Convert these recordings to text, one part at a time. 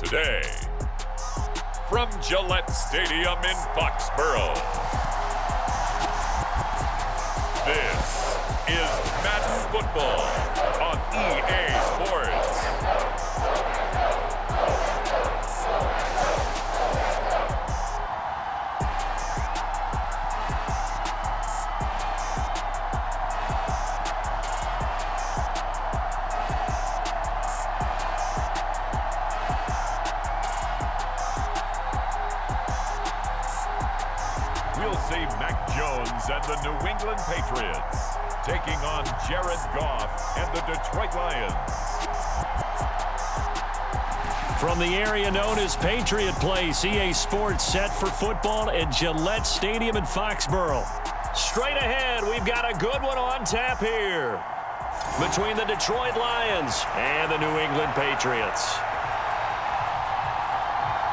today. From Gillette Stadium in Foxborough, this is Madden Football on EA Sports. We'll see Mac Jones and the New England Patriots taking on Goff and the Detroit Lions. From the area known as Patriot Place, EA Sports set for football at Gillette Stadium in Foxborough. Straight ahead, we've got a good one on tap here between the Detroit Lions and the New England Patriots.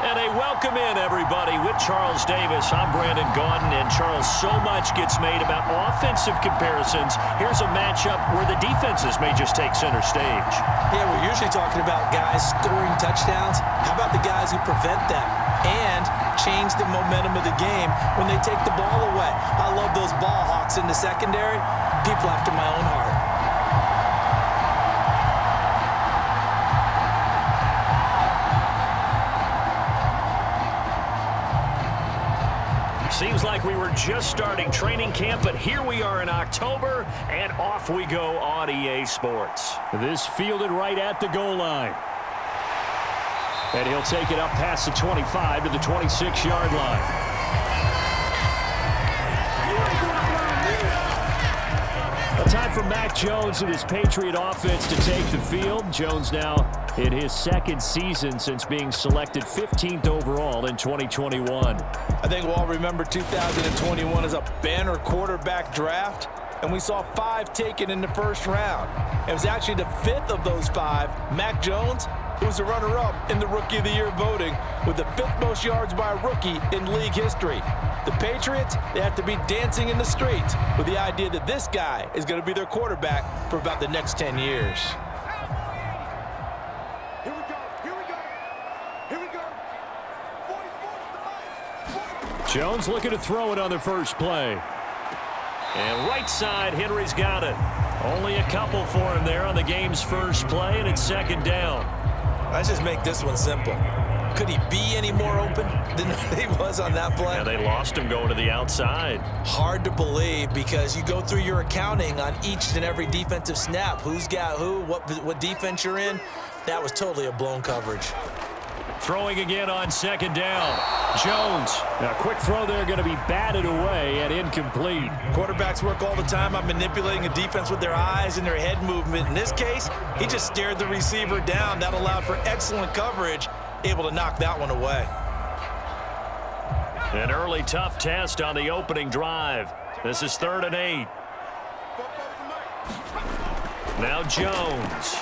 And a welcome in, everybody, with Charles Davis. I'm Brandon Gaudin, and Charles, so much gets made about offensive comparisons. Here's a matchup where the defenses may just take center stage. Yeah, we're usually talking about guys scoring touchdowns. How about the guys who prevent them and change the momentum of the game when they take the ball away? I love those ball hawks in the secondary. People after my own heart. Seems like we were just starting training camp, but here we are in October, and off we go on EA Sports. This fielded right at the goal line. And he'll take it up past the 25 to the 26-yard line. A time for Mac Jones and his Patriot offense to take the field. Jones now in his second season since being selected 15th overall in 2021. I think we'll all remember 2021 as a banner quarterback draft, and we saw 5 taken in the first round. It was actually the 5th of those 5, Mac Jones, who was the runner-up in the Rookie of the Year voting with the 5th most yards by a rookie in league history. The Patriots, they have to be dancing in the streets with the idea that this guy is going to be their quarterback for about the next 10 years. Jones looking to throw it on the first play. And right side, Henry's got it. Only a couple for him there on the game's first play, and it's second down. Let's just make this one simple. Could he be any more open than he was on that play? Yeah, they lost him going to the outside. Hard to believe because you go through your accounting on each and every defensive snap. Who's got who, what defense you're in. That was totally a blown coverage. Throwing again on second down. Jones. A quick throw there going to be batted away and incomplete. Quarterbacks work all the time on manipulating a defense with their eyes and their head movement. In this case, he just stared the receiver down. That allowed for excellent coverage, able to knock that one away. An early tough test on the opening drive. This is 3rd and 8. Now Jones.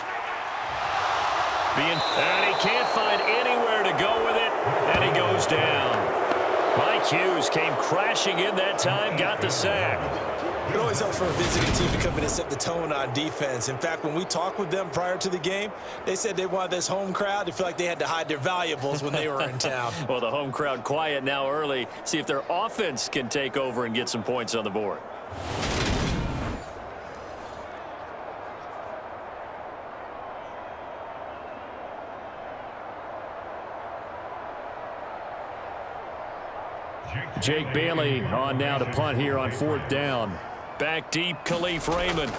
And he can't find anywhere to go with it, and he goes down. Mike Hughes came crashing in that time, got the sack. It always helps for a visiting team to come in and set the tone on defense. In fact, when we talked with them prior to the game, they said they wanted this home crowd to feel like they had to hide their valuables when they were in town. Well, the home crowd quiet now early. See if their offense can take over and get some points on the board. Jake Bailey on now to punt here on 4th down. Back deep, Khalif Raymond.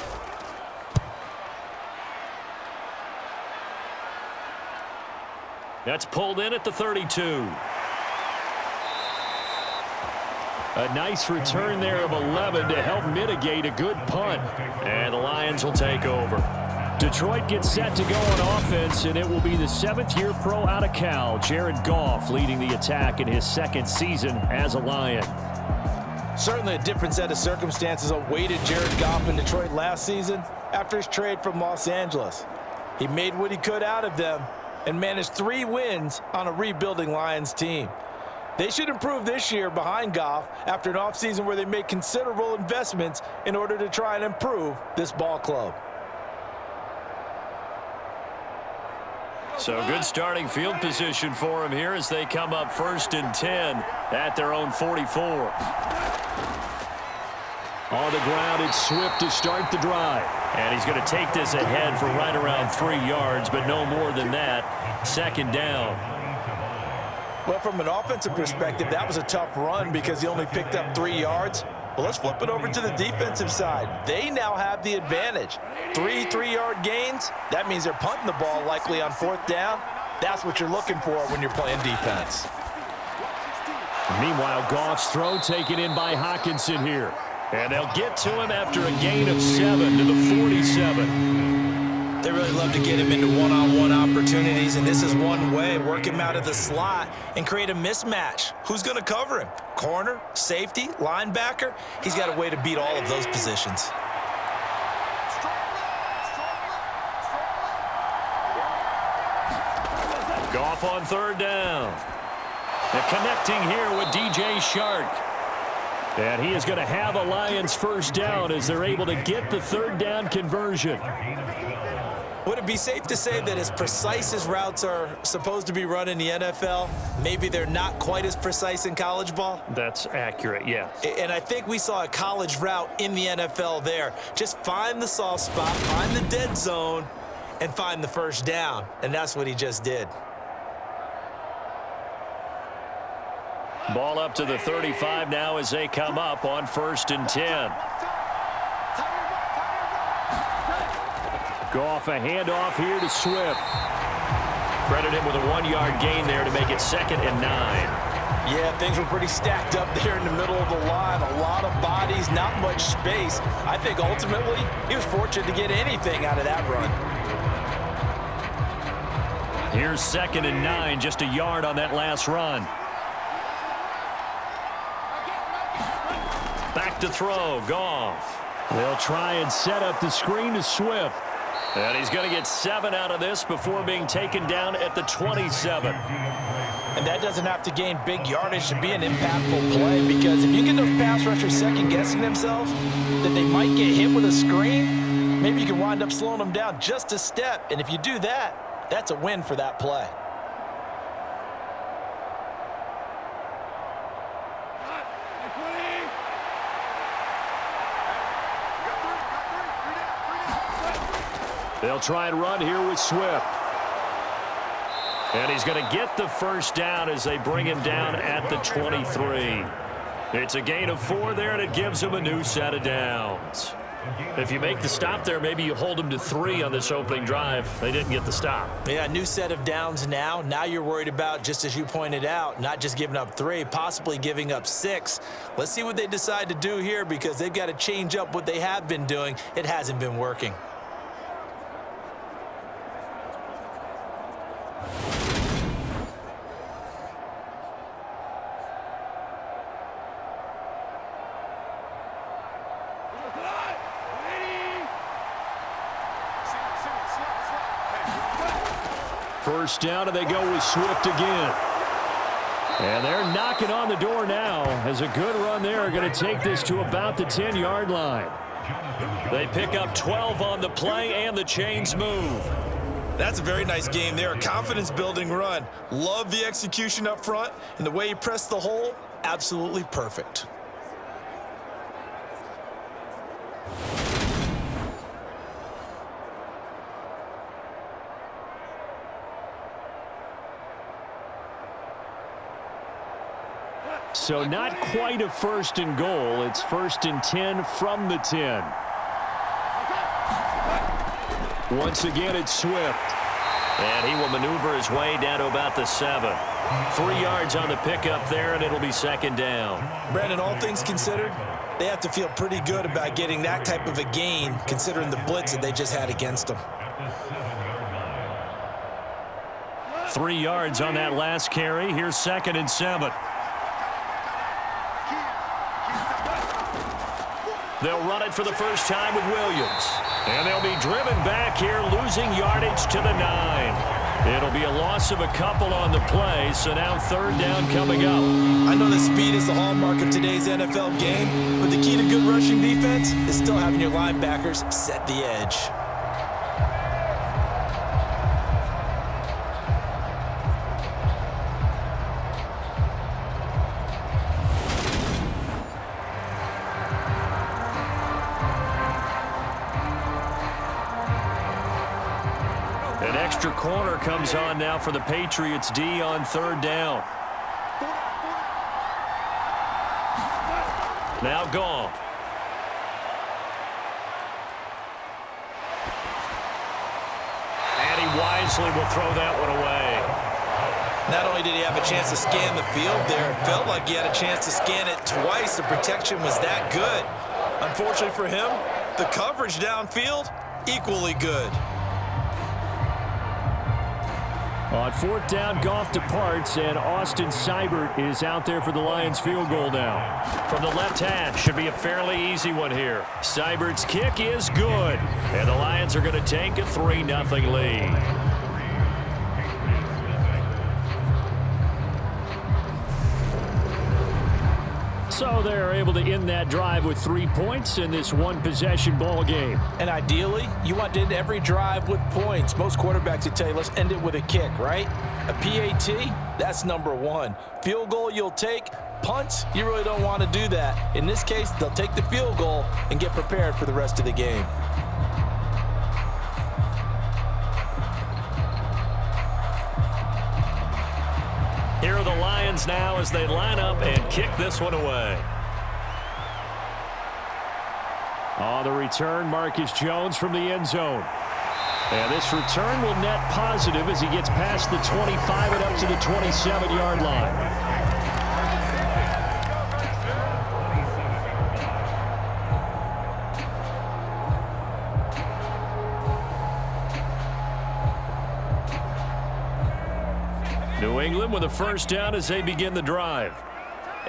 That's pulled in at the 32. A nice return there of 11 to help mitigate a good punt. And the Lions will take over. Detroit gets set to go on offense, and it will be the 7th-year pro out of Cal, Goff, leading the attack in his 2nd season as a Lion. Certainly a different set of circumstances awaited Goff in Detroit last season after his trade from Los Angeles. He made what he could out of them and managed 3 wins on a rebuilding Lions team. They should improve this year behind Goff after an offseason where they made considerable investments in order to try and improve this ball club. So good starting field position for him here as they come up 1st and 10 at their own 44. On the ground, it's Swift to start the drive. And he's going to take this ahead for right around 3 yards, but no more than that. 2nd down. Well, from an offensive perspective, that was a tough run because he only picked up 3 yards. Well, let's flip it over to the defensive side. They now have the advantage. 3 3-yard gains, that means they're punting the ball likely on 4th down. That's what you're looking for when you're playing defense. Meanwhile, Goff's throw taken in by Hutchinson here. And they'll get to him after a gain of 7 to the 47. They really love to get him into one-on-one opportunities, and this is one way. Work him out of the slot and create a mismatch. Who's going to cover him? Corner, safety, linebacker? He's got a way to beat all of those positions. Goff on 3rd down. They're connecting here with DJ Shark. And he is going to have a Lions 1st down as they're able to get the 3rd down conversion. Would it be safe to say that as precise as routes are supposed to be run in the NFL, maybe they're not quite as precise in college ball? That's accurate, yeah. And I think we saw a college route in the NFL there. Just find the soft spot, find the dead zone, and find the 1st down. And that's what he just did. Ball up to the 35 now as they come up on 1st and 10. Goff, a handoff here to Swift. Credit him with a 1-yard gain there to make it 2nd and 9. Yeah, things were pretty stacked up there in the middle of the line. A lot of bodies, not much space. I think ultimately he was fortunate to get anything out of that run. Here's 2nd and 9, just a yard on that last run. Back to throw, Goff. They'll try and set up the screen to Swift. And he's going to get 7 out of this before being taken down at the 27. And that doesn't have to gain big yardage to be an impactful play, because if you get those pass rushers second-guessing themselves that they might get hit with a screen, maybe you can wind up slowing them down just a step. And if you do that, that's a win for that play. They'll try and run here with Swift. And he's going to get the 1st down as they bring him down at the 23. It's a gain of 4 there, and it gives him a new set of downs. If you make the stop there, maybe you hold them to 3 on this opening drive. They didn't get the stop. Yeah, new set of downs now. Now you're worried about, just as you pointed out, not just giving up 3, possibly giving up 6. Let's see what they decide to do here, because they've got to change up what they have been doing. It hasn't been working. First down, and they go with Swift again. And they're knocking on the door now as a good run there are going to take this to about the 10-yard line. They pick up 12 on the play, and the chains move. That's a very nice game there, a confidence-building run. Love the execution up front, and the way he pressed the hole, absolutely perfect. So not quite a 1st and goal. It's 1st and 10 from the 10. Once again, it's Swift. And he will maneuver his way down to about the 7. 3 yards on the pickup there, and it'll be 2nd down. Brandon, all things considered, they have to feel pretty good about getting that type of a gain, considering the blitz that they just had against them. 3 yards on that last carry. Here's 2nd and 7. They'll run it for the first time with Williams. And they'll be driven back here, losing yardage to the 9. It'll be a loss of a couple on the play, so now 3rd down coming up. I know that speed is the hallmark of today's NFL game, but the key to good rushing defense is still having your linebackers set the edge. An extra corner comes on now for the Patriots D on third down. Now Goff. And he wisely will throw that one away. Not only did he have a chance to scan the field there, it felt like he had a chance to scan it twice. The protection was that good. Unfortunately for him, the coverage downfield, equally good. On fourth down, Goff departs, and Austin Seibert is out there for the Lions field goal now. From the left hash, should be a fairly easy one here. Seibert's kick is good, and the Lions are going to take a 3-0 lead. So they're able to end that drive with 3 points in this one-possession ball game. And ideally, you want to end every drive with points. Most quarterbacks would tell you, let's end it with a kick, right? A PAT, that's number one. Field goal you'll take. Punts, you really don't want to do that. In this case, they'll take the field goal and get prepared for the rest of the game. Here are the Lions now as they line up and kick this one away. On the return, Marcus Jones from the end zone. And this return will net positive as he gets past the 25 and up to the 27-yard line. New England with a first down as they begin the drive.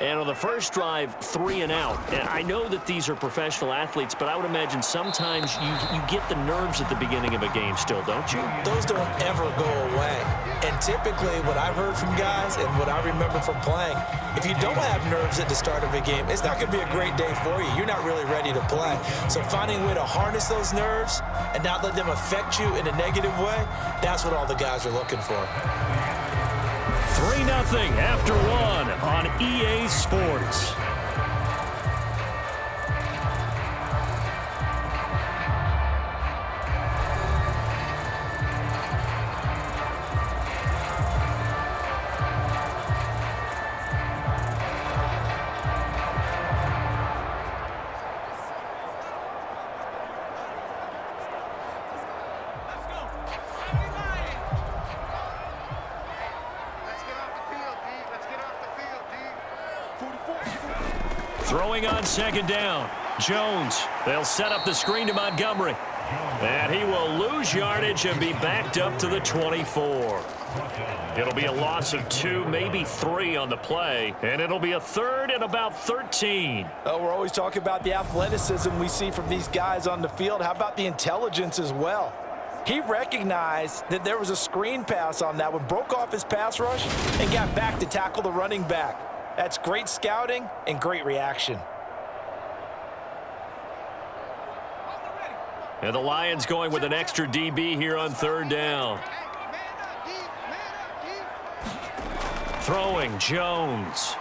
And on the first drive, 3 and out. And I know that these are professional athletes, but I would imagine sometimes you get the nerves at the beginning of a game still, don't you? Those don't ever go away. And typically what I've heard from guys and what I remember from playing, if you don't have nerves at the start of a game, it's not going to be a great day for you. You're not really ready to play. So finding a way to harness those nerves and not let them affect you in a negative way, that's what all the guys are looking for. 3-0 after one on EA Sports. Throwing on second down. Jones. They'll set up the screen to Montgomery. And he will lose yardage and be backed up to the 24. It'll be a loss of 2, maybe 3 on the play. And it'll be a third and about 13. Oh, we're always talking about the athleticism we see from these guys on the field. How about the intelligence as well? He recognized that there was a screen pass on that one, broke off his pass rush, and got back to tackle the running back. That's great scouting and great reaction. And the Lions going with an extra DB here on third down. Throwing, Jones.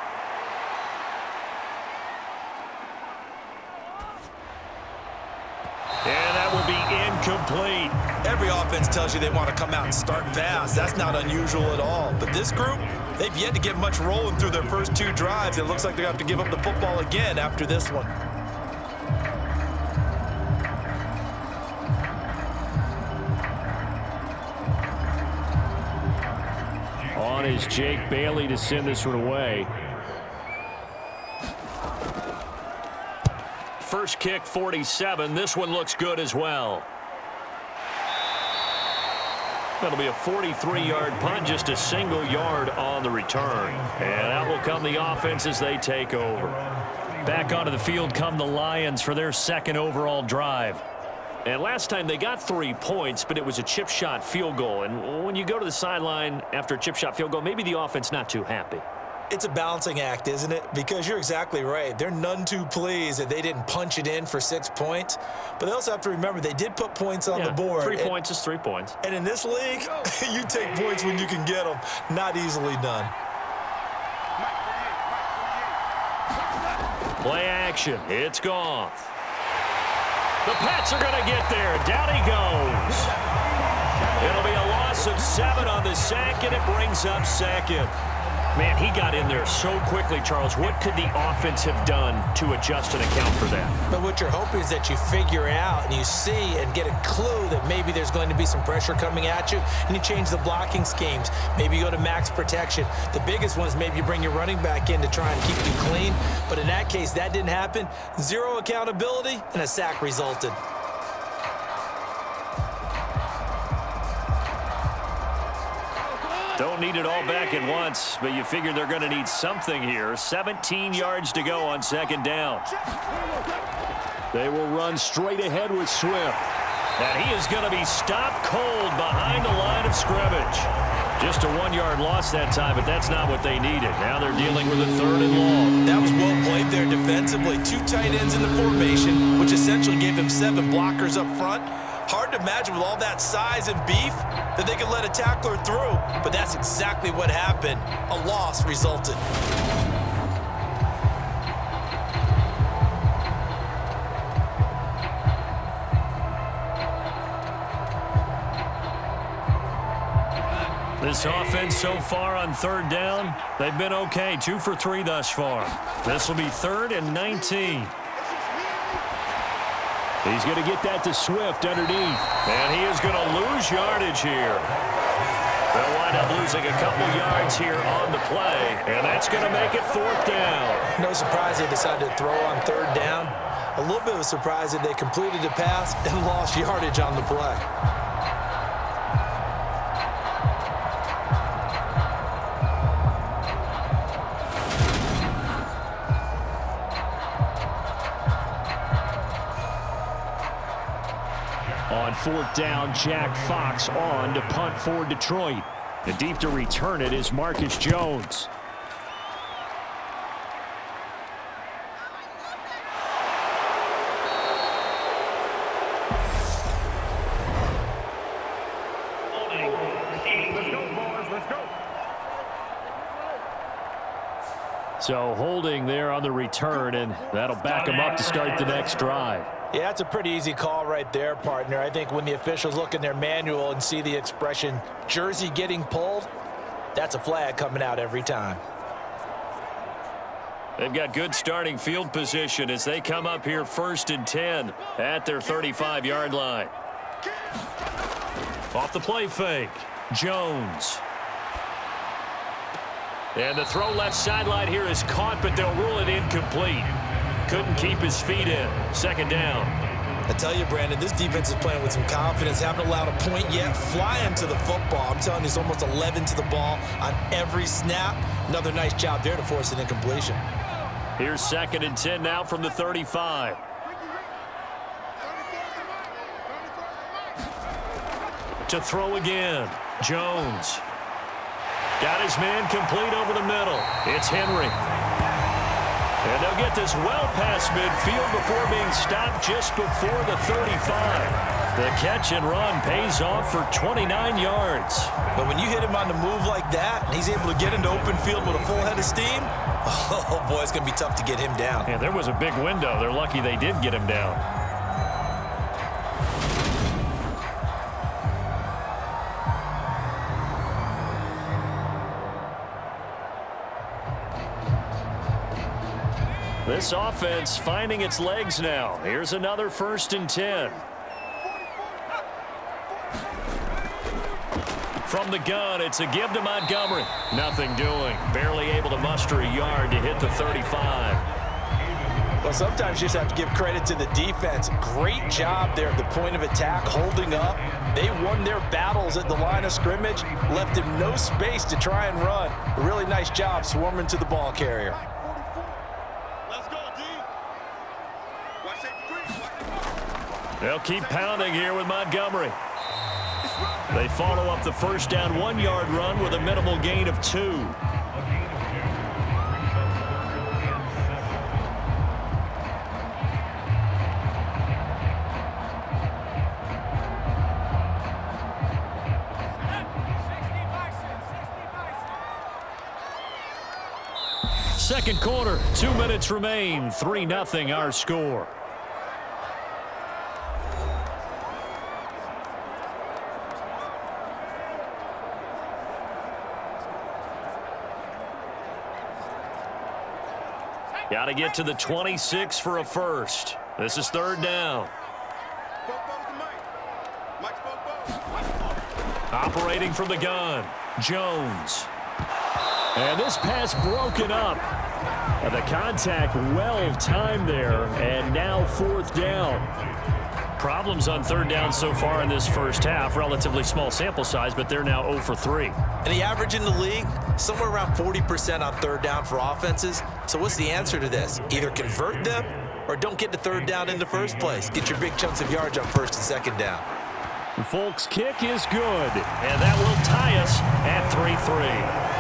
And that will be incomplete. Every offense tells you they want to come out and start fast. That's not unusual at all. But this group, they've yet to get much rolling through their first 2 drives. It looks like they're going to have to give up the football again after this one. On is Jake Bailey to send this one away. First kick, 47. This one looks good as well. That'll be a 43-yard punt, just a single yard on the return. And out will come the offense as they take over. Back onto the field come the Lions for their second overall drive. And last time they got 3 points, but it was a chip shot field goal. And when you go to the sideline after a chip shot field goal, maybe the offense not too happy. It's a balancing act, isn't it? Because you're exactly right. They're none too pleased that they didn't punch it in for 6 points. But they also have to remember they did put points on the board. 3 points is 3 points. And in this league, you take points when you can get them. Not easily done. Play action. It's Goff. The Pats are going to get there. Down he goes. It'll be a long sack, and it brings up second. Man, he got in there so quickly, Charles. What could the offense have done to adjust and account for that? But what you're hoping is that you figure it out and you see and get a clue that maybe there's going to be some pressure coming at you, and you change the blocking schemes. Maybe you go to max protection. The biggest one is maybe you bring your running back in to try and keep you clean. But in that case, that didn't happen. Zero accountability, and a sack resulted. Don't need it all back at once, but you figure they're going to need something here. 17 yards to go on second down. They will run straight ahead with Swift. And he is going to be stopped cold behind the line of scrimmage. Just a 1-yard loss that time, but that's not what they needed. Now they're dealing with a 3rd and long. That was well played there defensively. 2 tight ends in the formation, which essentially gave them 7 blockers up front. Hard to imagine with all that size and beef that they could let a tackler through, but that's exactly what happened. A loss resulted. This offense so far on 3rd down, they've been okay. 2 for 3 thus far. This will be 3rd and 19. He's going to get that to Swift underneath. And he is going to lose yardage here. They'll wind up losing a couple yards here on the play, and that's going to make it 4th down. No surprise they decided to throw on 3rd down. A little bit of a surprise that they completed the pass and lost yardage on the play. On 4th down, Jack Fox on to punt for Detroit. The deep to return it is Marcus Jones. So holding there on the return, and that'll back them up to start the next drive. Yeah, that's a pretty easy call right there, partner. I think when the officials look in their manual and see the expression jersey getting pulled, that's a flag coming out every time. They've got good starting field position as they come up here 1st and 10 at their 35-yard line. Off the play fake, Jones. And the throw left sideline here is caught, but they'll rule it incomplete. Couldn't keep his feet in. 2nd down. I tell you, Brandon, this defense is playing with some confidence. Haven't allowed a point yet. Flying to the football. I'm telling you, it's almost 11 to the ball on every snap. Another nice job there to force an incompletion. Here's 2nd and 10 now from the 35. To throw again. Jones. Got his man complete over the middle. It's Henry. And they'll get this well past midfield before being stopped just before the 35. The catch and run pays off for 29 yards. But when you hit him on the move like that, and he's able to get into open field with a full head of steam, oh boy, it's going to be tough to get him down. Yeah, there was a big window. They're lucky they did get him down. This offense finding its legs now. Here's another 1st and 10. From the gun, it's a give to Montgomery. Nothing doing. Barely able to muster a yard to hit the 35. Well, sometimes you just have to give credit to the defense. Great job there at the point of attack, holding up. They won their battles at the line of scrimmage, left him no space to try and run. A really nice job swarming to the ball carrier. They'll keep pounding here with Montgomery. They follow up the 1st down 1-yard run with a minimal gain of 2. Second quarter, 2 minutes remain. 3-0 our score. Got to get to the 26 for a first. This is third down. Operating from the gun, Jones. And this pass broken up. The contact well timed there, and now fourth down. Problems on third down so far in this first half. Relatively small sample size, but they're now 0 for 3. And the average in the league, somewhere around 40% on third down for offenses. So what's the answer to this? Either convert them or don't get to third down in the first place. Get your big chunks of yards on first and second down. Folks' kick is good, and that will tie us at 3-3.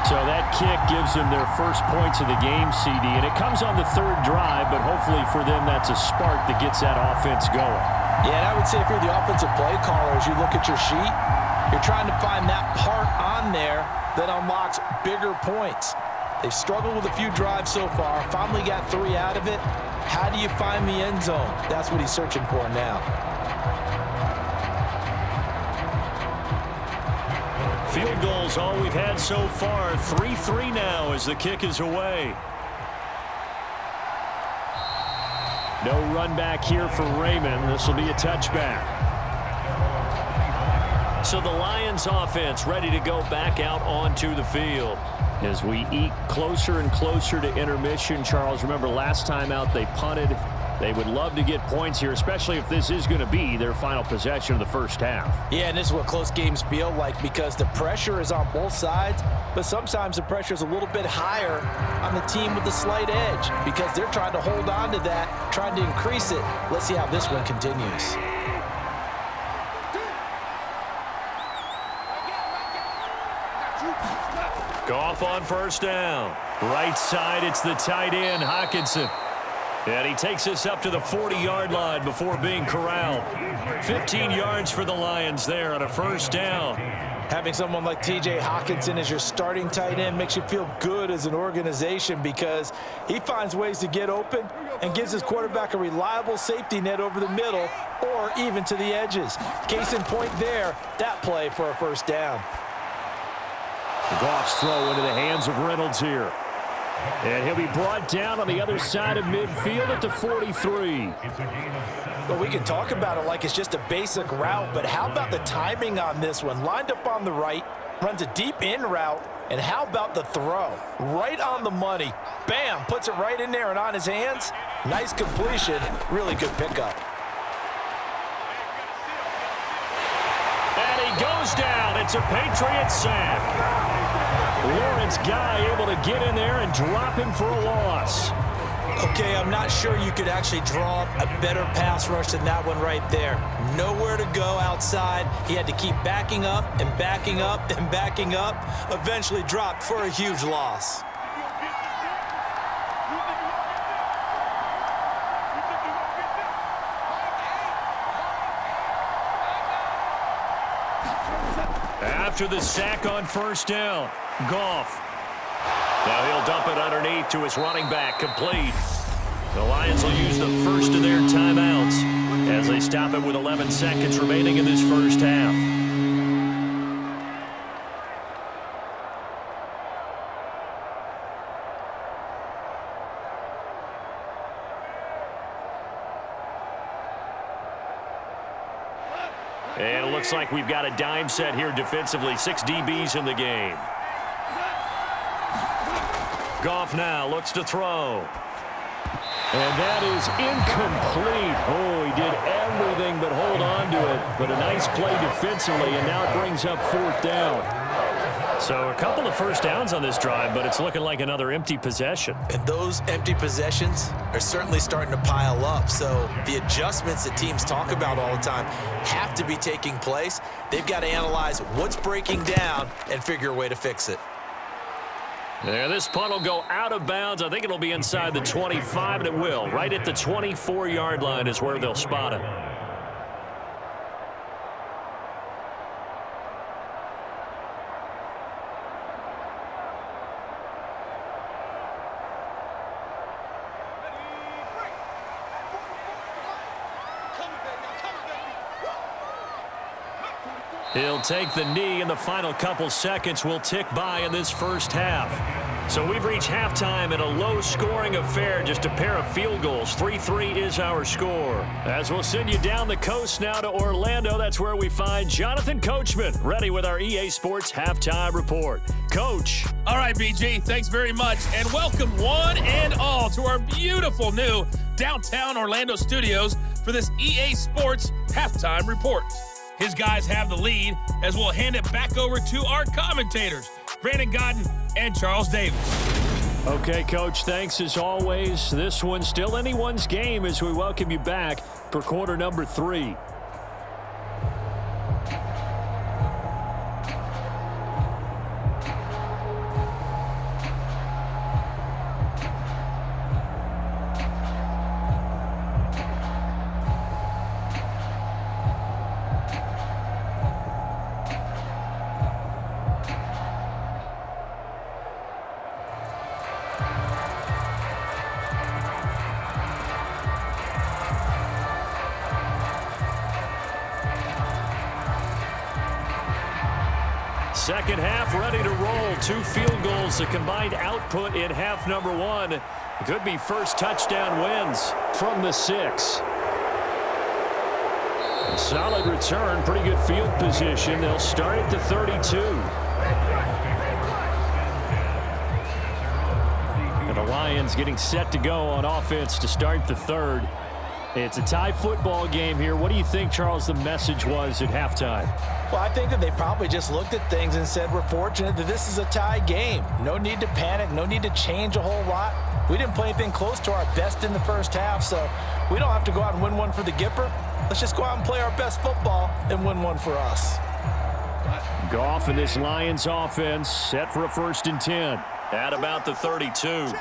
So that kick gives them their first points of the game, CD, and it comes on the third drive, but hopefully for them that's a spark that gets that offense going. Yeah, and I would say if you're the offensive play caller, as you look at your sheet, you're trying to find that part on there that unlocks bigger points. They've struggled with a few drives so far, finally got 3 out of it. How do you find the end zone? That's what he's searching for now. Field goals all we've had so far. 3-3 now as the kick is away. No run back here for Raymond. This will be a touchback. So the Lions offense ready to go back out onto the field. As we eke closer and closer to intermission, Charles, remember last time out they punted. They would love to get points here, especially if this is going to be their final possession of the first half. Yeah, and this is what close games feel like because the pressure is on both sides, but sometimes the pressure is a little bit higher on the team with the slight edge because they're trying to hold on to that, trying to increase it. Let's see how this one continues. Goff on first down. Right side, it's the tight end, Hutchinson. And he takes us up to the 40-yard line before being corralled. 15 yards for the Lions there on a first down. Having someone like T.J. Hutchinson as your starting tight end makes you feel good as an organization because he finds ways to get open and gives his quarterback a reliable safety net over the middle or even to the edges. Case in point there, that play for a first down. Goff's throw into the hands of Reynolds here. And he'll be brought down on the other side of midfield at the 43. Well, we can talk about it like it's just a basic route, but how about the timing on this one? Lined up on the right, runs a deep in route, and how about the throw? Right on the money. Bam, puts it right in there and on his hands. Nice completion, really good pickup. And he goes down. It's a Patriots sack. Lawrence Guy able to get in there and drop him for a loss. Okay, I'm not sure you could actually draw up a better pass rush than that one right there. Nowhere to go outside. He had to keep backing up and backing up and backing up. Eventually dropped for a huge loss. After the sack on first down, Goff. Now he'll dump it underneath to his running back, complete. The Lions will use the first of their timeouts as they stop it with 11 seconds remaining in this first half. And it looks like we've got a dime set here defensively. 6 DBs in the game. Goff now looks to throw. And that is incomplete. Oh, he did everything but hold on to it. But a nice play defensively, and now it brings up fourth down. So a couple of first downs on this drive, but it's looking like another empty possession. And those empty possessions are certainly starting to pile up. So the adjustments that teams talk about all the time have to be taking place. They've got to analyze what's breaking down and figure a way to fix it. There, this punt will go out of bounds. I think it'll be inside the 25, and it will. Right at the 24-yard line is where they'll spot it. He'll take the knee, and the final couple seconds will tick by in this first half. So we've reached halftime in a low-scoring affair, just a pair of field goals. 3-3 is our score. As we'll send you down the coast now to Orlando, that's where we find Jonathan Coachman, ready with our EA Sports Halftime Report. Coach. All right, BG, thanks very much, and welcome one and all to our beautiful new downtown Orlando studios for this EA Sports Halftime Report. His guys have the lead as we'll hand it back over to our commentators, Brandon Godden and Charles Davis. Okay, Coach, thanks as always. This one's still anyone's game as we welcome you back for quarter number 3. Second half ready to roll. 2 field goals, the combined output in half number 1. Could be first touchdown wins from the 6. Solid return, pretty good field position. They'll start at the 32. And the Lions getting set to go on offense to start the third. It's a tie football game here. What do you think, Charles, the message was at halftime? Well, I think that they probably just looked at things and said, we're fortunate that this is a tie game. No need to panic. No need to change a whole lot. We didn't play anything close to our best in the first half, so we don't have to go out and win one for the Gipper. Let's just go out and play our best football and win one for us. Goff and this Lions offense set for a 1st and 10 at about the 32.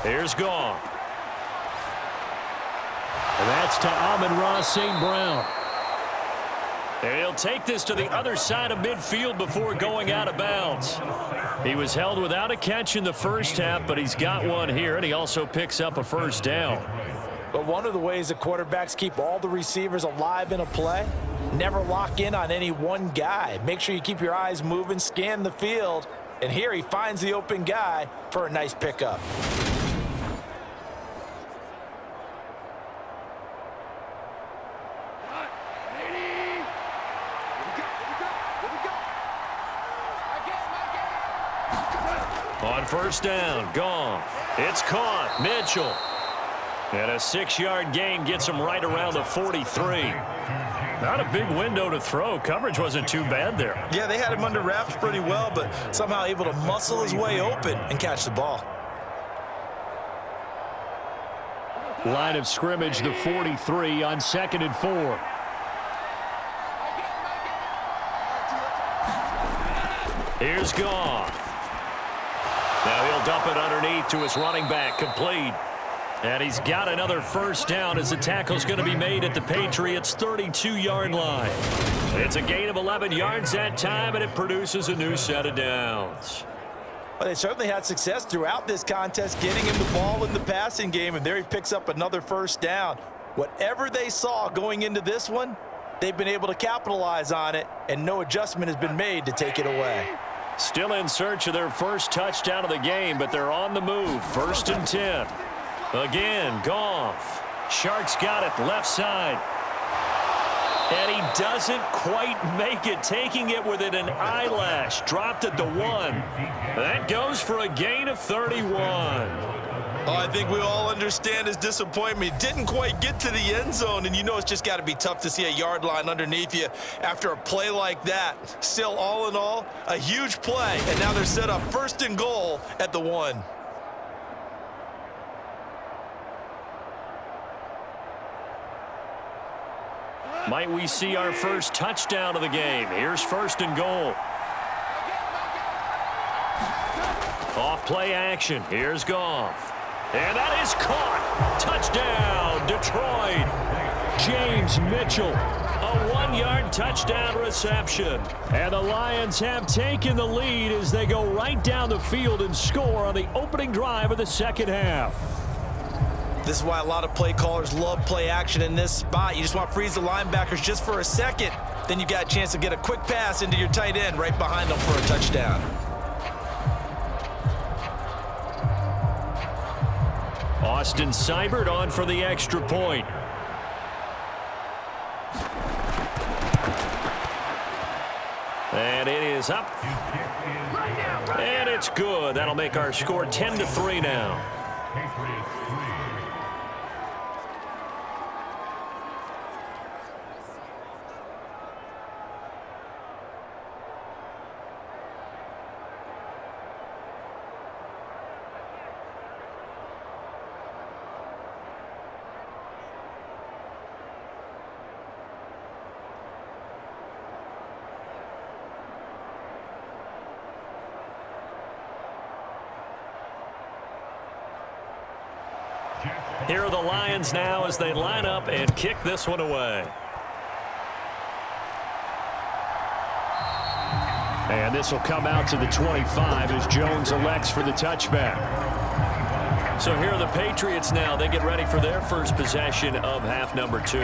Here's Goff. And that's to Amon-Ra St. Brown. And he'll take this to the other side of midfield before going out of bounds. He was held without a catch in the first half, but he's got one here, and he also picks up a first down. But one of the ways that quarterbacks keep all the receivers alive in a play, never lock in on any one guy. Make sure you keep your eyes moving, scan the field, and here he finds the open guy for a nice pickup. On first down, Goff. It's caught. Mitchell. And a 6-yard gain gets him right around the 43. Not a big window to throw. Coverage wasn't too bad there. Yeah, they had him under wraps pretty well, but somehow able to muscle his way open and catch the ball. Line of scrimmage, the 43 on 2nd and 4. Here's Goff. Now he'll dump it underneath to his running back, complete. And he's got another first down as the tackle's going to be made at the Patriots' 32-yard line. It's a gain of 11 yards that time, and it produces a new set of downs. Well, they certainly had success throughout this contest, getting him the ball in the passing game, and there he picks up another first down. Whatever they saw going into this one, they've been able to capitalize on it, and no adjustment has been made to take it away. Still in search of their first touchdown of the game, but they're on the move. 1st and 10. Again, Goff. Sharks got it left side. And he doesn't quite make it, taking it within an eyelash. Dropped at the 1. That goes for a gain of 31. Oh, I think we all understand his disappointment. Didn't quite get to the end zone, and you know it's just got to be tough to see a yard line underneath you after a play like that. Still, all in all, a huge play, and now they're set up 1st and goal at the 1. Might we see our first touchdown of the game? Here's 1st and goal. Off play action. Here's Goff. And that is caught. Touchdown, Detroit. James Mitchell. A 1-yard touchdown reception. And the Lions have taken the lead as they go right down the field and score on the opening drive of the second half. This is why a lot of play callers love play action in this spot. You just want to freeze the linebackers just for a second. Then you got a chance to get a quick pass into your tight end right behind them for a touchdown. Austin Seibert on for the extra point. And it is up. And it's good. That'll make our score 10-3 now. Here are the Lions now as they line up and kick this one away. And this will come out to the 25 as Jones elects for the touchback. So here are the Patriots now. They get ready for their first possession of half number 2.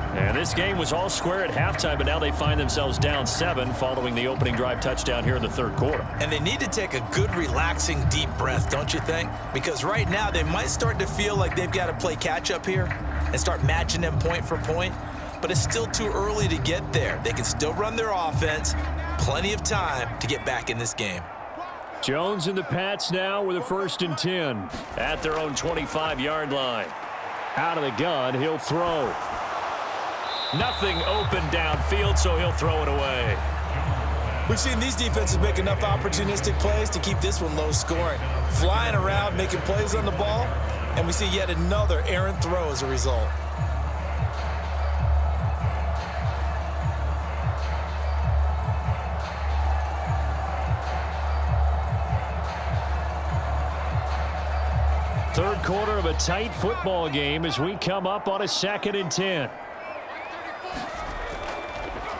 And this game was all square at halftime, but now they find themselves down 7 following the opening drive touchdown here in the third quarter. And they need to take a good, relaxing, deep breath, don't you think? Because right now they might start to feel like they've got to play catch-up here and start matching them point for point. But it's still too early to get there. They can still run their offense. Plenty of time to get back in this game. Jones and the Pats now with a 1st and 10 at their own 25-yard line. Out of the gun, he'll throw. Nothing open downfield, so he'll throw it away. We've seen these defenses make enough opportunistic plays to keep this one low scoring. Flying around, making plays on the ball, and we see yet another errant throw as a result. Third quarter of a tight football game as we come up on a 2nd and 10.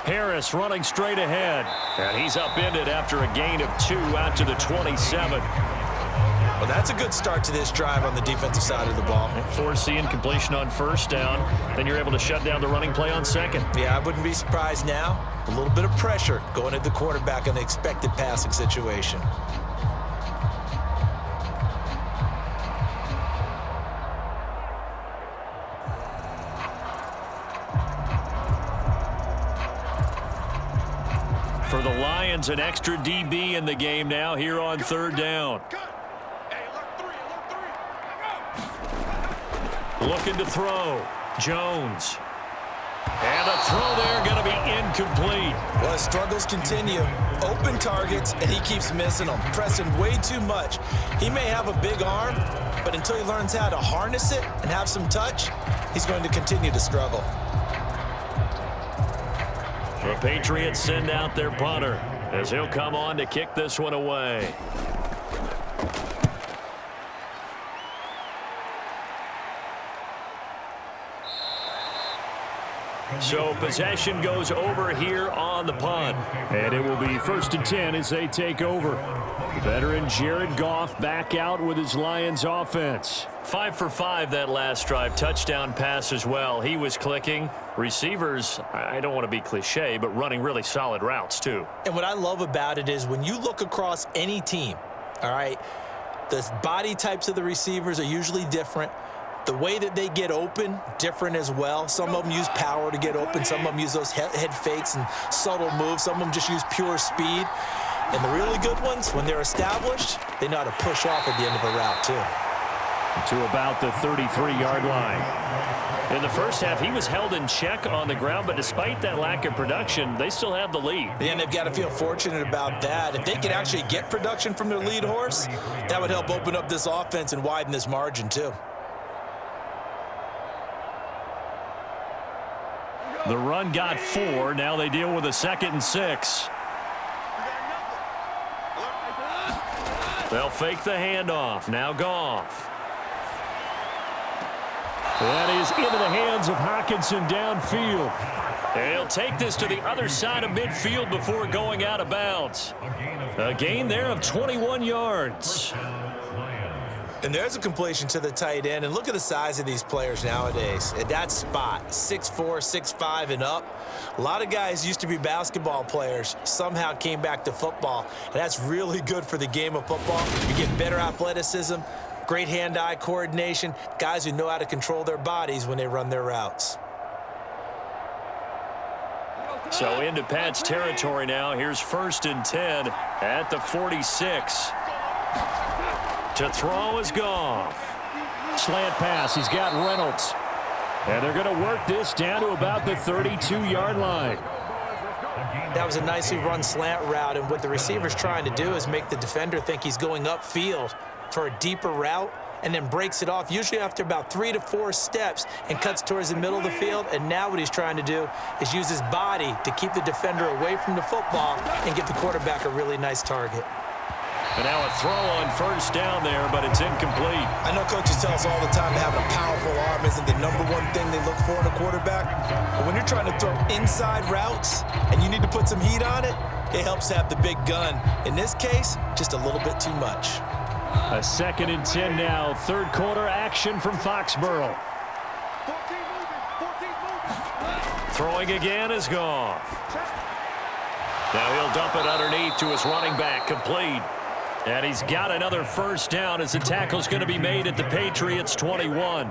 Harris running straight ahead. And he's upended after a gain of 2 out to the 27. Well, that's a good start to this drive on the defensive side of the ball. Forcing completion on 1st down. Then you're able to shut down the running play on 2nd. Yeah, I wouldn't be surprised now. A little bit of pressure going at the quarterback in the expected passing situation. For the Lions, an extra DB in the game now here on 3rd down. Looking to throw. Jones. And a throw there going to be incomplete. Well, his struggles continue. Open targets, and he keeps missing them, pressing way too much. He may have a big arm, but until he learns how to harness it and have some touch, he's going to continue to struggle. The Patriots send out their punter as he'll come on to kick this one away. So possession goes over here on the punt. And it will be 1st and 10 as they take over. Veteran Jared Goff back out with his Lions offense. 5 for 5 that last drive. Touchdown pass as well. He was clicking. Receivers, I don't want to be cliche, but running really solid routes too. And what I love about it is when you look across any team, all right, the body types of the receivers are usually different. The way that they get open, different as well. Some of them use power to get open. Some of them use those head fakes and subtle moves. Some of them just use pure speed. And the really good ones, when they're established, they know how to push off at the end of a route too. To about the 33-yard line. In the first half, he was held in check on the ground, but despite that lack of production, they still have the lead. And they've got to feel fortunate about that. If they could actually get production from their lead horse, that would help open up this offense and widen this margin too. The run got 4. Now they deal with a 2nd and 6. They'll fake the handoff. Now Goff. That is into the hands of Hutchinson downfield. And he'll take this to the other side of midfield before going out of bounds. A gain there of 21 yards. And there's a completion to the tight end. And look at the size of these players nowadays. At that spot, 6'4", 6'5", and up. A lot of guys used to be basketball players, somehow came back to football. And that's really good for the game of football. You get better athleticism, great hand-eye coordination, guys who know how to control their bodies when they run their routes. So into Pat's territory now. Here's 1st and 10 at the 46. To throw is Goff. Slant pass. He's got Reynolds. And they're going to work this down to about the 32-yard line. That was a nicely run slant route, and what the receiver's trying to do is make the defender think he's going upfield for a deeper route, and then breaks it off, usually after about 3 to 4 steps, and cuts towards the middle of the field. And now what he's trying to do is use his body to keep the defender away from the football and get the quarterback a really nice target. And now a throw on 1st down there, but it's incomplete. I know coaches tell us all the time that having a powerful arm isn't the #1 thing they look for in a quarterback. But when you're trying to throw inside routes and you need to put some heat on it, it helps to have the big gun. In this case, just a little bit too much. A 2nd and 10 now. 3rd quarter action from Foxborough. Throwing again is Goff. Now he'll dump it underneath to his running back, complete. And he's got another 1st down as the tackle's going to be made at the Patriots 21.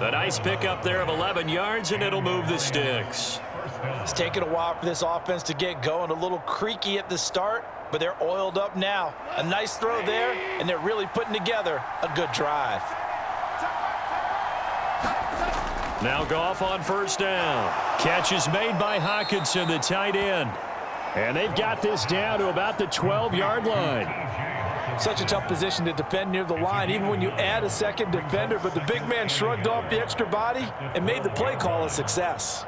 A nice pickup there of 11 yards, and it'll move the sticks. It's taken a while for this offense to get going. A little creaky at the start, but they're oiled up now. A nice throw there, and they're really putting together a good drive. Now Goff on 1st down. Catch is made by Hutchinson, the tight end. And they've got this down to about the 12-yard line. Such a tough position to defend near the line, even when you add a 2nd defender. But the big man shrugged off the extra body and made the play call a success.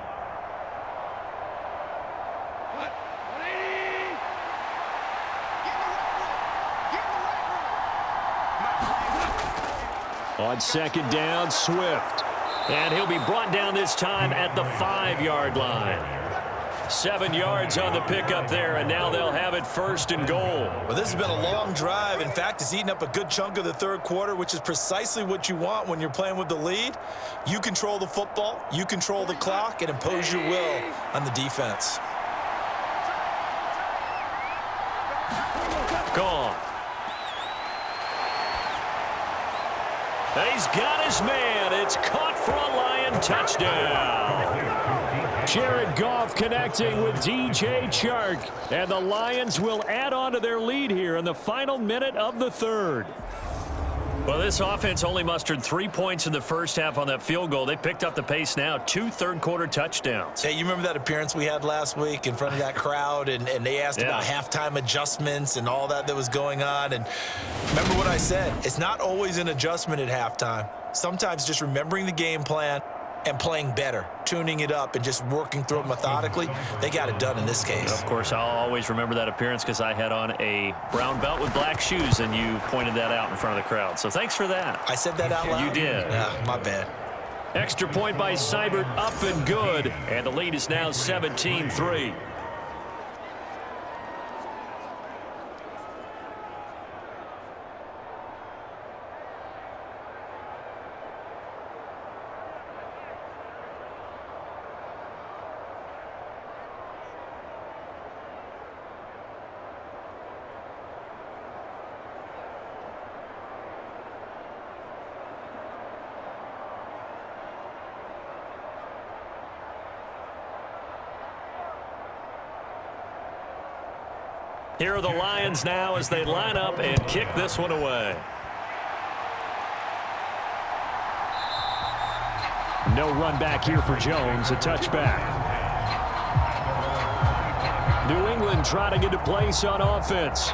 On 2nd down, Swift. And he'll be brought down this time at the 5-yard line. 7 yards on the pickup there, and now they'll have it 1st and goal. Well, this has been a long drive. In fact, it's eaten up a good chunk of the 3rd quarter, which is precisely what you want when you're playing with the lead. You control the football, you control the clock, and impose your will on the defense. Gone. He's got his man. It's caught for a Lion touchdown. Jared Goff connecting with DJ Chark. And the Lions will add on to their lead here in the final minute of the 3rd. Well, this offense only mustered 3 points in the 1st half on that field goal. They picked up the pace now. 2 3rd-quarter touchdowns. Hey, you remember that appearance we had last week in front of that crowd, and they asked about halftime adjustments and all that was going on. And remember what I said. It's not always an adjustment at halftime. Sometimes just remembering the game plan and playing better, tuning it up and just working through it methodically. They got it done in this case. Of course, I'll always remember that appearance because I had on a brown belt with black shoes, and you pointed that out in front of the crowd. So thanks for that. I said that out loud? You did. Yeah, my bad. Extra point by Seibert, up and good. And the lead is now 17-3. Here are the Lions now as they line up and kick this one away. No run back here for Jones, a touchback. New England trying to get to place on offense.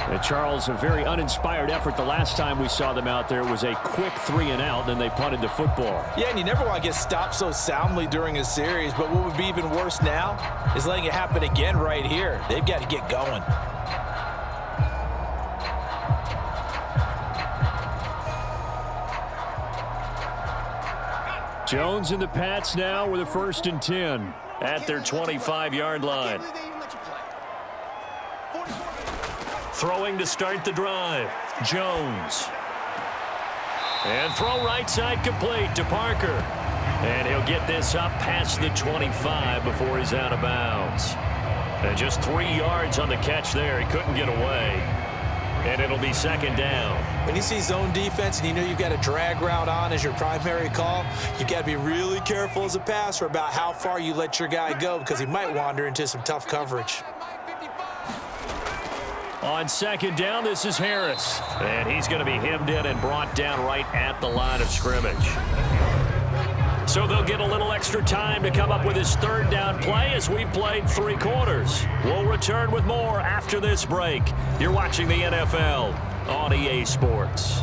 And Charles, a very uninspired effort. The last time we saw them out there was a quick 3-and-out, then they punted the football. Yeah, and you never want to get stopped so soundly during a series, but what would be even worse now is letting it happen again right here. They've got to get going. Jones and the Pats now with a 1st and 10 at their 25-yard line. Throwing to start the drive, Jones. And throw right side complete to Parker. And he'll get this up past the 25 before he's out of bounds. And just 3 yards on the catch there. He couldn't get away. And it'll be second down. When you see zone defense and you know you've got a drag route on as your primary call, you've got to be really careful as a passer about how far you let your guy go because he might wander into some tough coverage. On second down, this is Harris. And he's going to be hemmed in and brought down right at the line of scrimmage. So they'll get a little extra time to come up with his third down play as we've played 3 quarters. We'll return with more after this break. You're watching the NFL on EA Sports.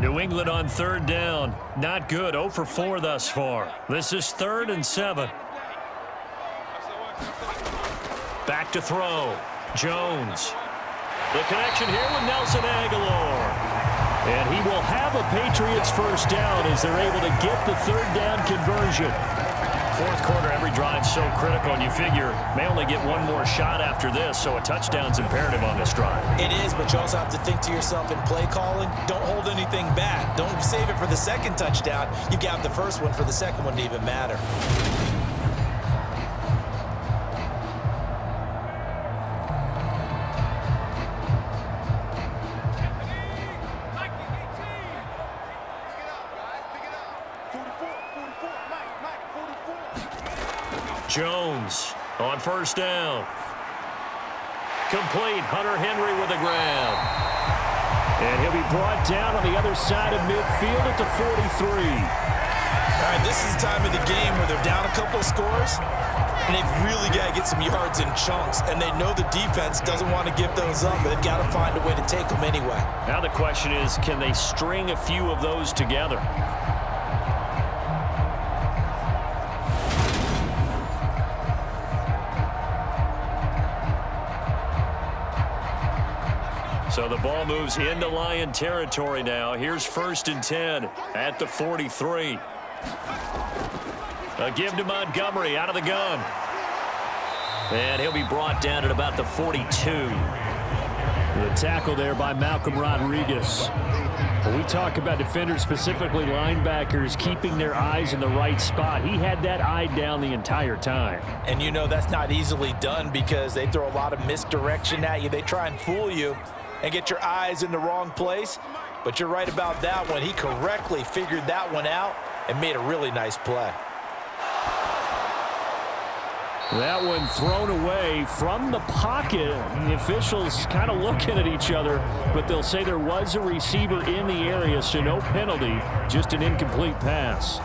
New England on third down. Not good. 0 for 4 thus far. This is 3rd and 7. Back to throw. Jones. The connection here with Nelson Aguilar. And he will have a Patriots first down as they're able to get the third down conversion. Fourth quarter, every drive so critical, and you figure may only get one more shot after this, so a touchdown's imperative on this drive. It is, but you also have to think to yourself in play calling, don't hold anything back. Don't save it for the second touchdown. You've got the first one for the second one to even matter. Jones on first down. Complete. Hunter Henry with the grab. And he'll be brought down on the other side of midfield at the 43. All right, this is the time of the game where they're down a couple of scores, and they've really got to get some yards in chunks, and they know the defense doesn't want to give those up, but they've got to find a way to take them anyway. Now the question is, can they string a few of those together? So the ball moves into Lion territory now. Here's 1st and 10 at the 43. A give to Montgomery out of the gun. And he'll be brought down at about the 42. The tackle there by Malcolm Rodriguez. When we talk about defenders, specifically linebackers, keeping their eyes in the right spot, he had that eye down the entire time. And you know that's not easily done because they throw a lot of misdirection at you. They try and fool you and get your eyes in the wrong place. But you're right about that one. He correctly figured that one out and made a really nice play. That one thrown away from the pocket. The officials kind of looking at each other, but they'll say there was a receiver in the area, so no penalty, just an incomplete pass.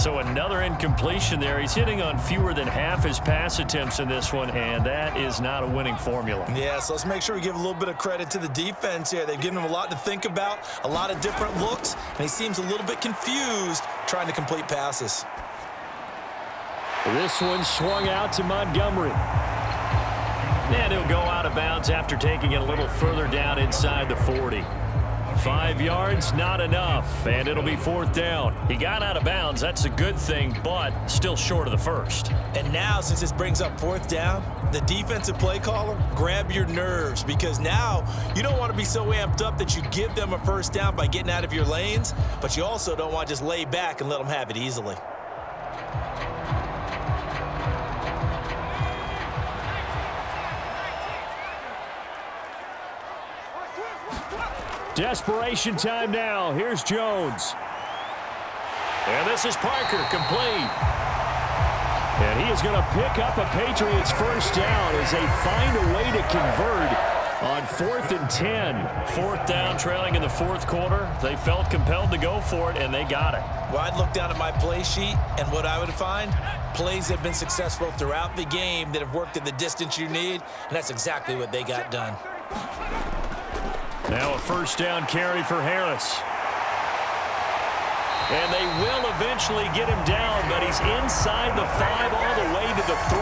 So another incompletion there. He's hitting on fewer than half his pass attempts in this one, and that is not a winning formula. Yeah, so let's make sure we give a little bit of credit to the defense here. They've given him a lot to think about, a lot of different looks, and he seems a little bit confused trying to complete passes. This one swung out to Montgomery. And he'll go out of bounds after taking it a little further down inside the 40. 5 yards, not enough, and it'll be 4th down. He got out of bounds. That's a good thing, but still short of the first. And now, since this brings up 4th down, the defensive play caller, grab your nerves because now you don't want to be so amped up that you give them a first down by getting out of your lanes, but you also don't want to just lay back and let them have it easily. Desperation time now. Here's Jones. And this is Parker, complete. And he is going to pick up a Patriots first down as they find a way to convert on 4th and 10. 4th down, trailing in the 4th quarter. They felt compelled to go for it, and they got it. Well, I'd look down at my play sheet, and what I would find, plays have been successful throughout the game that have worked at the distance you need, and that's exactly what they got done. Now a first down carry for Harris. And they will eventually get him down, but he's inside the 5 all the way to the 3.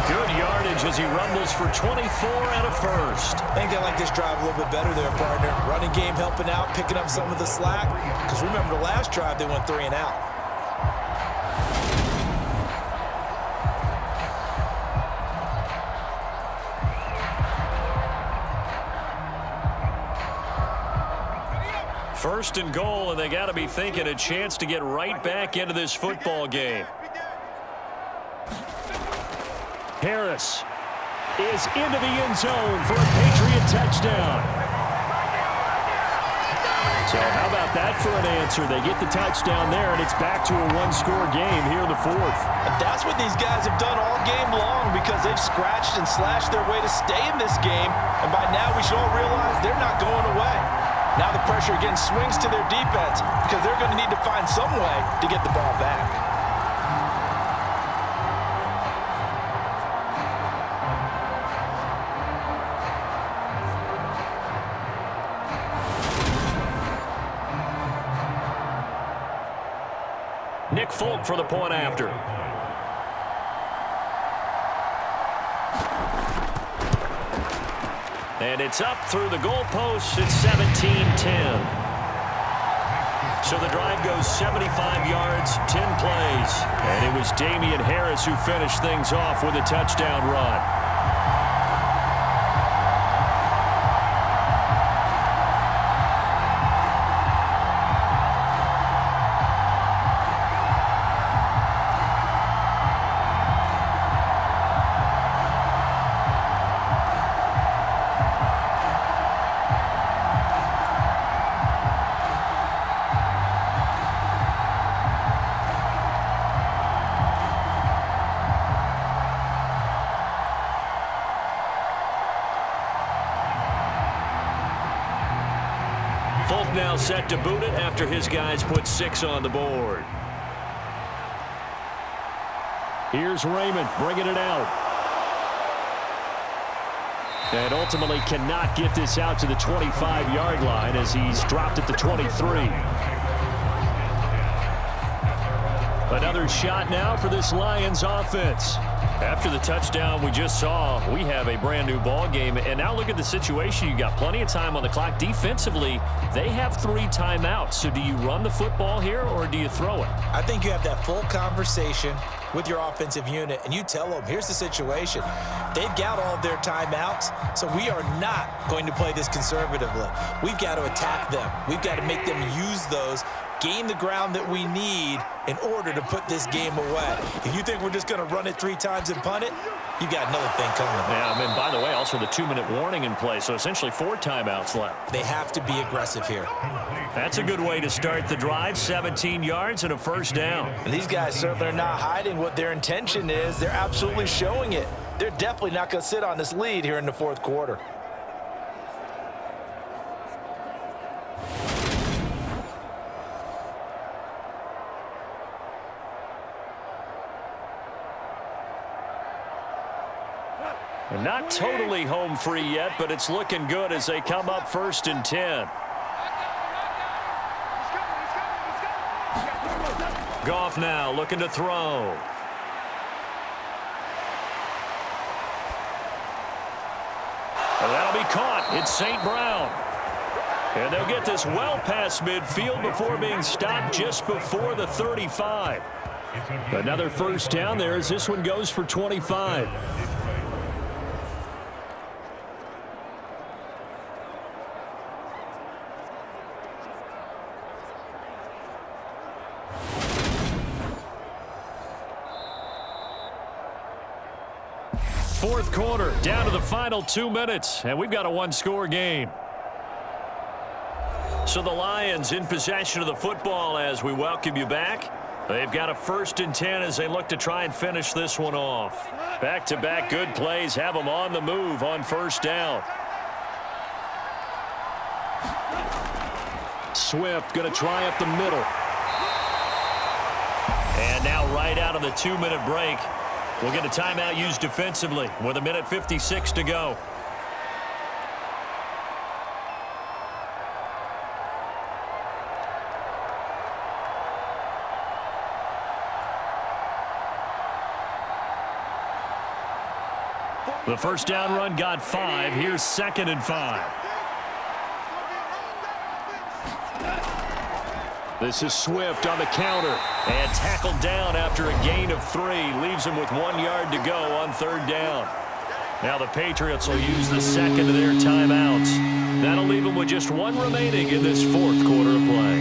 Good yardage as he rumbles for 24 and a first. I think they like this drive a little bit better there, partner. Running game helping out, picking up some of the slack. Because remember the last drive, they went 3 and out. First and goal, and they got to be thinking a chance to get right back into this football game. Harris is into the end zone for a Patriot touchdown. So how about that for an answer? They get the touchdown there, and it's back to a one-score game here in the fourth. And that's what these guys have done all game long because they've scratched and slashed their way to stay in this game. And by now, we should all realize they're not going away. Now the pressure again swings to their defense because they're going to need to find some way to get the ball back. Nick Folk for the point after. And it's up through the goalposts. It's 17-10. So the drive goes 75 yards, 10 plays. And it was Damian Harris who finished things off with a touchdown run. Now set to boot it after his guys put 6 on the board. Here's Raymond bringing it out. And ultimately cannot get this out to the 25-yard line as he's dropped at the 23. Another shot now for this Lions offense. After the touchdown we just saw, we have a brand new ball game. And now look at the situation. You got plenty of time on the clock. Defensively, they have 3 timeouts. So do you run the football here or do you throw it? I think you have that full conversation with your offensive unit, and you tell them, here's the situation. They've got all of their timeouts, so we are not going to play this conservatively. We've got to attack them. We've got to make them use those, gain the ground that we need in order to put this game away. If you think we're just going to run it 3 times and punt it, you got another thing coming. Yeah, I mean, by the way, also the 2-minute warning in play, so essentially 4 timeouts left. They have to be aggressive here. That's a good way to start the drive, 17 yards and a first down. And these guys certainly are not hiding what their intention is. They're absolutely showing it. They're definitely not going to sit on this lead here in the fourth quarter. Not totally home free yet, but it's looking good as they come up 1st and 10. Goff now looking to throw. And that'll be caught. It's St. Brown. And they'll get this well past midfield before being stopped just before the 35. Another first down there as this one goes for 25. Fourth quarter, down to the final 2 minutes, and we've got a one-score game. So the Lions in possession of the football as we welcome you back. They've got a 1st and 10 as they look to try and finish this one off. Back-to-back good plays have them on the move on 1st down. Swift going to try up the middle. And now right out of the 2-minute break, we'll get a timeout used defensively with 1:56 to go. The first down run got 5. Here's 2nd and 5. This is Swift on the counter and tackled down after a gain of 3. Leaves him with 1 yard to go on 3rd down. Now the Patriots will use the second of their timeouts. That'll leave them with just one remaining in this fourth quarter of play.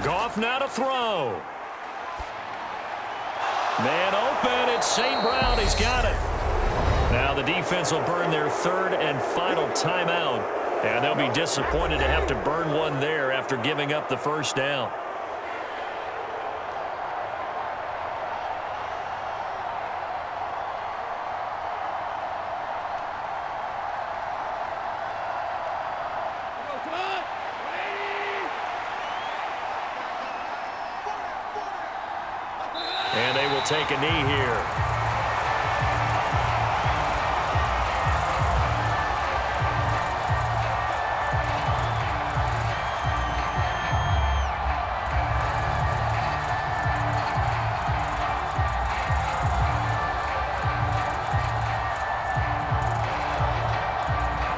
Goff now to throw. Man open, it's St. Brown, he's got it. Now the defense will burn their third and final timeout, and they'll be disappointed to have to burn one there after giving up the first down. And they will take a knee here.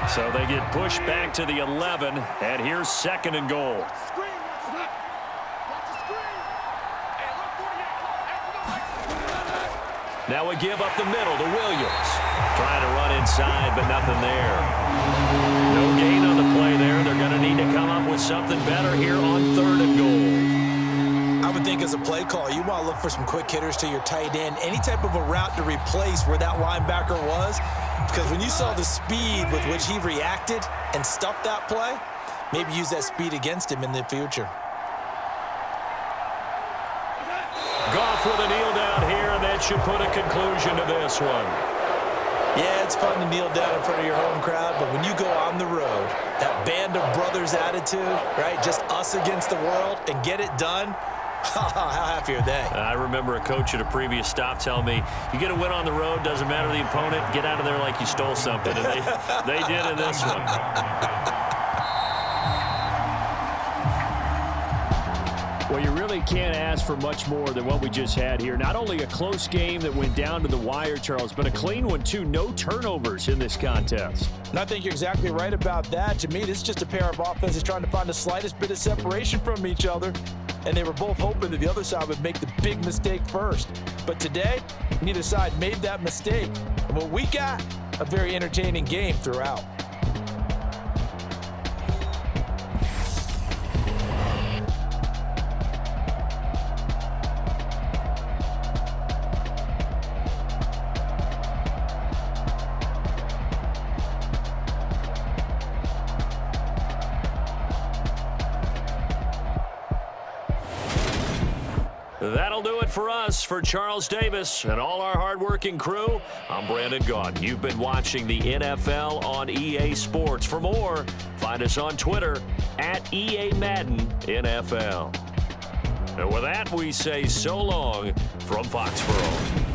So they get pushed back to the 11, and here's second and goal. Now we give up the middle to Williams. Trying to run inside, but nothing there. No gain on the play there. They're going to need to come up with something better here on third and goal. I would think as a play call, you want to look for some quick hitters to your tight end. Any type of a route to replace where that linebacker was. Because when you saw the speed with which he reacted and stuffed that play, maybe use that speed against him in the future. Goff with a kneel down here, and that should put a conclusion to this one. Yeah, it's fun to kneel down in front of your home crowd, but when you go on the road, that band of brothers attitude, right, just us against the world, and get it done, how happy are they? I remember a coach at a previous stop telling me, you get a win on the road, doesn't matter the opponent, get out of there like you stole something, and they did in this one. Well, you really can't ask for much more than what we just had here. Not only a close game that went down to the wire, Charles, but a clean one, too. No turnovers in this contest. And I think you're exactly right about that. To me, this is just a pair of offenses trying to find the slightest bit of separation from each other. And they were both hoping that the other side would make the big mistake first. But today, neither side made that mistake. And what we got, a very entertaining game throughout. That'll do it for us. For Charles Davis and all our hardworking crew, I'm Brandon Gaudin. You've been watching the NFL on EA Sports. For more, find us on Twitter at EA Madden NFL. And with that, we say so long from Foxborough.